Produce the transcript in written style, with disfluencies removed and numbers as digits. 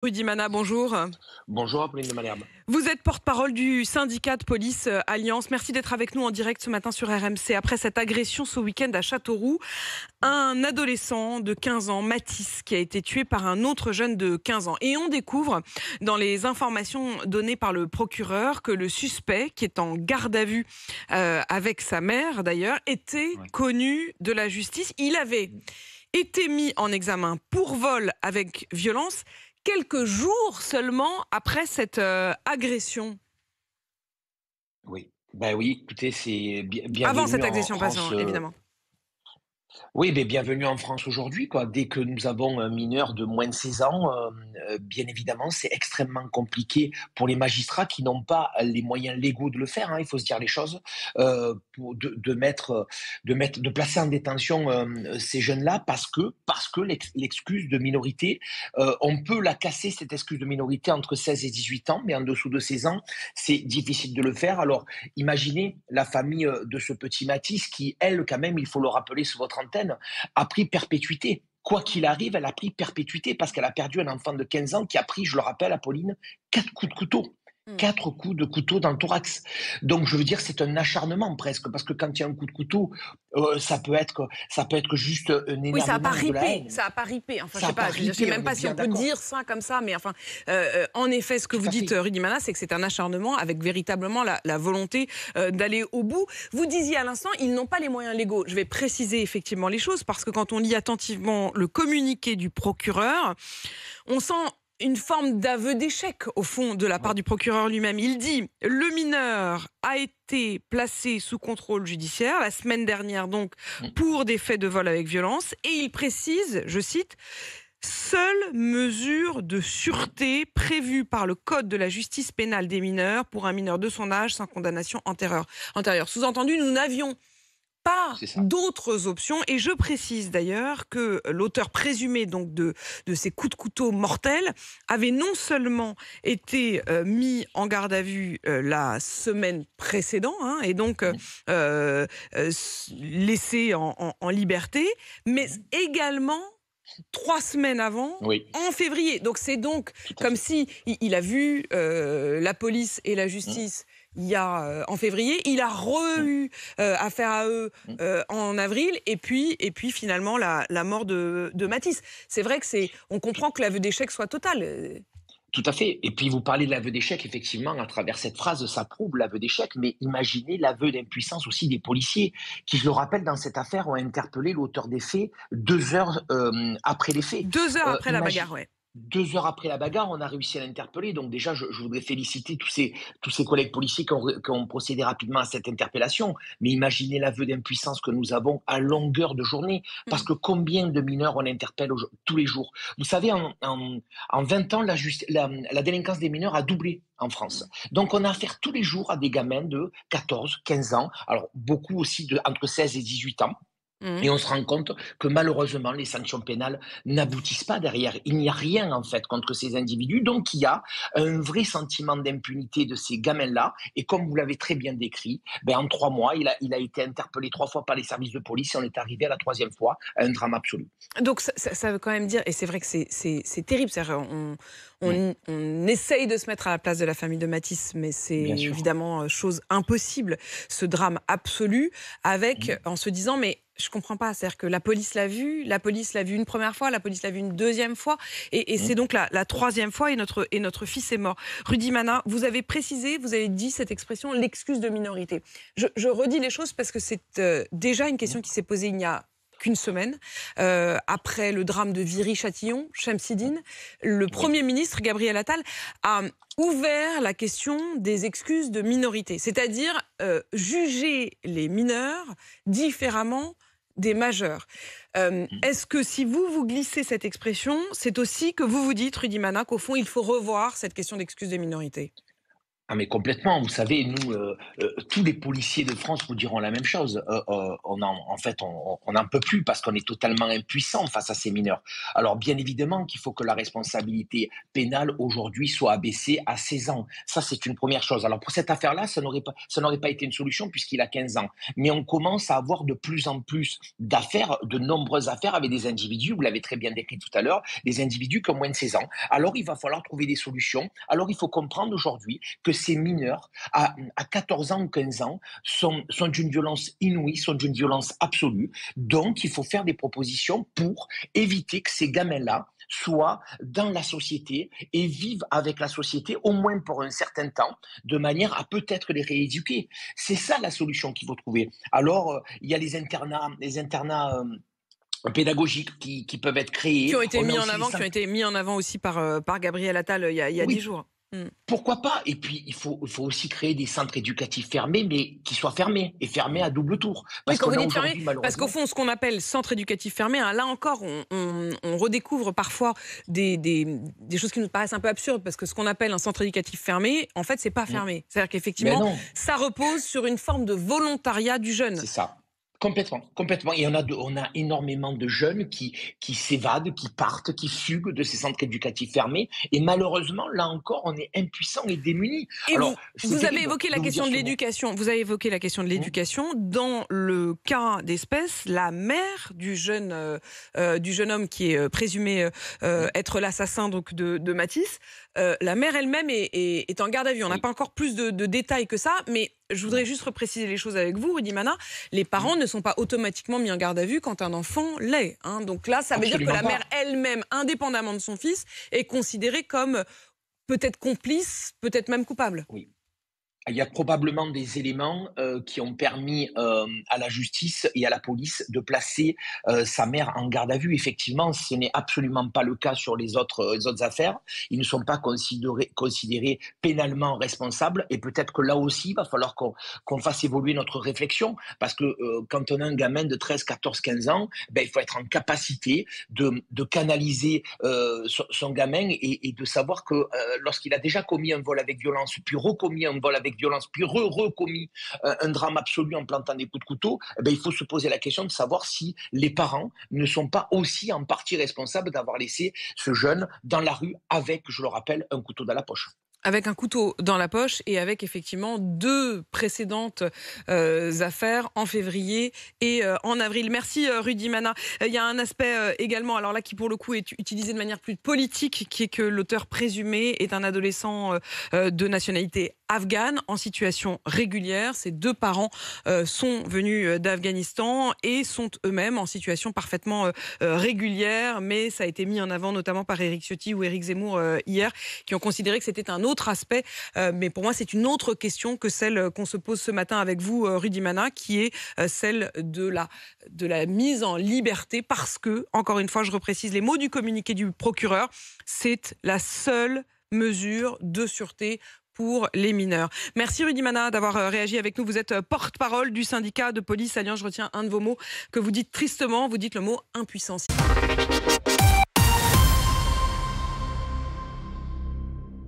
Rudy Mana, bonjour. Bonjour Apolline de Malherbe. Vous êtes porte-parole du syndicat de police Alliance. Merci d'être avec nous en direct ce matin sur RMC. Après cette agression ce week-end à Châteauroux, un adolescent de 15 ans, Mathis, qui a été tué par un autre jeune de 15 ans. Et on découvre dans les informations données par le procureur que le suspect, qui est en garde à vue avec sa mère d'ailleurs, était Ouais. connu de la justice. Il avait été mis en examen pour vol avec violence quelques jours seulement après cette agression. Oui. Ben oui, écoutez, c'est Avant bienvenue cette en agression, France. évidemment. Oui, mais bienvenue en France aujourd'hui, quoi. Dès que nous avons un mineur de moins de 16 ans, bien évidemment, c'est extrêmement compliqué pour les magistrats qui n'ont pas les moyens légaux de le faire, hein, il faut se dire les choses, pour de placer en détention, ces jeunes-là parce que l'excuse de minorité, on peut la casser cette excuse de minorité entre 16 et 18 ans, mais en dessous de 16 ans, c'est difficile de le faire. Alors, imaginez la famille, de ce petit Mathis qui, elle, quand même, il faut le rappeler sur votre antenne, a pris perpétuité. Quoi qu'il arrive, elle a pris perpétuité parce qu'elle a perdu un enfant de 15 ans qui a pris, je le rappelle, Apolline, 4 coups de couteau. Mm. 4 coups de couteau dans le thorax. Donc, je veux dire, c'est un acharnement presque, parce que quand il y a un coup de couteau, ça peut être juste un Oui, ça n'a pas énervement de la ripé, haine. ça n'a pas ripé. Enfin, je Ça sais n'a pas pas, je sais ripé, même on est pas si bien on peut d'accord. dire ça comme ça, mais enfin, en effet, ce que Tout vous à dites, fait. Rudy Mana, c'est que c'est un acharnement avec véritablement la volonté d'aller au bout. Vous disiez à l'instant, ils n'ont pas les moyens légaux. Je vais préciser effectivement les choses, parce que quand on lit attentivement le communiqué du procureur, on sent une forme d'aveu d'échec, au fond, de la part Oui. du procureur lui-même. Il dit « Le mineur a été placé sous contrôle judiciaire la semaine dernière, donc, Mm. pour des faits de vol avec violence. » Et il précise, je cite, « Seule mesure de sûreté prévue par le Code de la justice pénale des mineurs pour un mineur de son âge sans condamnation antérieure. » Sous-entendu, nous n'avions pas C'est ça. d'autres options. Et je précise d'ailleurs que l'auteur présumé donc de ces coups de couteau mortels avait non seulement été mis en garde à vue la semaine précédente, hein, et donc Mm. laissé en liberté, mais Mm. également 3 semaines avant, Oui, en février. Donc c'est donc tout à comme fait. si il a vu la police et la Mm. justice il y a en février, il a Mm. eu affaire à eux Mm. en avril, et puis finalement la mort de Matisse. C'est vrai que on comprend que l'aveu d'échec soit total. Tout à fait. Et puis vous parlez de l'aveu d'échec, effectivement, à travers cette phrase, ça prouve l'aveu d'échec, mais imaginez l'aveu d'impuissance aussi des policiers, qui, je le rappelle, dans cette affaire, ont interpellé l'auteur des faits 2 heures après les faits. 2 heures après la bagarre, Imagine. ouais. 2 heures après la bagarre, on a réussi à l'interpeller. Donc déjà, je voudrais féliciter tous ces collègues policiers qui ont procédé rapidement à cette interpellation. Mais imaginez l'aveu d'impuissance que nous avons à longueur de journée. Parce Mm. que combien de mineurs on interpelle tous les jours? Vous savez, en 20 ans, la délinquance des mineurs a doublé en France. Donc, on a affaire tous les jours à des gamins de 14, 15 ans, alors beaucoup aussi entre 16 et 18 ans. Mm. Et on se rend compte que malheureusement, les sanctions pénales n'aboutissent pas derrière. Il n'y a rien en fait contre ces individus. Donc, il y a un vrai sentiment d'impunité de ces gamins-là. Et comme vous l'avez très bien décrit, ben, en 3 mois, il a été interpellé 3 fois par les services de police et on est arrivé à la troisième fois à un drame absolu. Donc ça veut quand même dire, et c'est vrai que c'est terrible, Mm. on essaye de se mettre à la place de la famille de Matisse, mais c'est Bien sûr. évidemment chose impossible, ce drame absolu, avec, Mm. en se disant, mais je comprends pas, c'est-à-dire que la police l'a vu une première fois, la police l'a vu une deuxième fois, et c'est Mm. donc la troisième fois, et notre fils est mort. Rudy Mana, vous avez précisé, vous avez dit cette expression, l'excuse de minorité. Je redis les choses parce que c'est déjà une Mm. question qui s'est posée il n'y a qu'une semaine, après le drame de Viry-Châtillon, Chemsidine, le Oui. Premier ministre, Gabriel Attal, a ouvert la question des excuses de minorité, c'est-à-dire juger les mineurs différemment des majeurs. Mm. Est-ce que si vous glissez cette expression, c'est aussi que vous vous dites, Rudy Mana, qu'au fond, il faut revoir cette question d'excuses de minorité? Ah mais complètement, vous savez, nous, tous les policiers de France vous diront la même chose. En fait, on n'en peut plus parce qu'on est totalement impuissant face à ces mineurs. Alors bien évidemment qu'il faut que la responsabilité pénale aujourd'hui soit abaissée à 16 ans. Ça, c'est une première chose. Alors pour cette affaire-là, ça n'aurait pas été une solution puisqu'il a 15 ans. Mais on commence à avoir de plus en plus d'affaires, de nombreuses affaires avec des individus, vous l'avez très bien décrit tout à l'heure, des individus qui ont moins de 16 ans. Alors il va falloir trouver des solutions. Alors il faut comprendre aujourd'hui que ces mineurs, à 14 ans ou 15 ans, sont d'une violence inouïe, sont d'une violence absolue. Donc, il faut faire des propositions pour éviter que ces gamins-là soient dans la société et vivent avec la société, au moins pour un certain temps, de manière à peut-être les rééduquer. C'est ça la solution qu'il faut trouver. Alors, il y a les internats pédagogiques qui peuvent être créés. Qui ont été On a mis en aussi les avant, qui ont centres. été mis en avant aussi par Gabriel Attal il y a 10 Oui, jours. Mm. pourquoi pas? Et puis, il faut aussi créer des centres éducatifs fermés, mais qui soient fermés et fermés à double tour. Oui, Parce quand vous qu'on a dites fermé, aujourd'hui, parce qu'au malheureusement. fond, ce qu'on appelle centre éducatif fermé, hein, là encore, on redécouvre parfois des choses qui nous paraissent un peu absurdes, parce que ce qu'on appelle un centre éducatif fermé, en fait, c'est pas Mm. fermé. C'est-à-dire Mais qu'effectivement, non, ça repose sur une forme de volontariat du jeune. c'est ça. Complètement, complètement. Et on a énormément de jeunes qui s'évadent, qui partent, qui fuguent de ces centres éducatifs fermés. Et malheureusement, là encore, on est impuissant et démunis. Et Alors, vous, c'est vous avez terrible évoqué la de vous dire question de ce mot. l'éducation. Vous avez évoqué la question de Mm. l'éducation. Dans le cas d'espèce, la mère du jeune homme qui est présumé Mm. être l'assassin donc de Matisse, la mère elle-même est en garde à vue. On n'a Oui, pas encore plus de détails que ça, mais je voudrais non. juste repréciser les choses avec vous, Rudy Mana. Les Mm. parents ne sont pas automatiquement mis en garde à vue quand un enfant l'est, hein. Donc là, ça veut dire que Absolument la mère pas. elle-même, indépendamment de son fils, est considérée comme peut-être complice, peut-être même coupable. Oui. Il y a probablement des éléments qui ont permis à la justice et à la police de placer sa mère en garde à vue. Effectivement, ce n'est absolument pas le cas sur les autres affaires. Ils ne sont pas considérés pénalement responsables. Et peut-être que là aussi, il va falloir qu'on fasse évoluer notre réflexion. Parce que quand on a un gamin de 13, 14, 15 ans, ben, il faut être en capacité de canaliser son gamin et de savoir que lorsqu'il a déjà commis un vol avec violence, puis recommis un vol avec violence, puis recommis un drame absolu en plantant des coups de couteau, eh ben, il faut se poser la question de savoir si les parents ne sont pas aussi en partie responsables d'avoir laissé ce jeune dans la rue avec, je le rappelle, un couteau dans la poche. Avec un couteau dans la poche et avec effectivement 2 précédentes affaires en février et en avril. Merci Rudy Mana. Il y a un aspect également, alors là qui pour le coup est utilisé de manière plus politique, qui est que l'auteur présumé est un adolescent de nationalité afghane en situation régulière. Ses 2 parents sont venus d'Afghanistan et sont eux-mêmes en situation parfaitement régulière, mais ça a été mis en avant notamment par Éric Ciotti ou Éric Zemmour hier, qui ont considéré que c'était un autre aspect. Mais pour moi, c'est une autre question que celle qu'on se pose ce matin avec vous, Rudy Mana, qui est celle de la mise en liberté, parce que, encore une fois, je reprécise les mots du communiqué du procureur, c'est la seule mesure de sûreté pour les mineurs. Merci Rudy Mana d'avoir réagi avec nous. Vous êtes porte-parole du syndicat de police Alliance. Je retiens un de vos mots que vous dites tristement, vous dites le mot impuissance.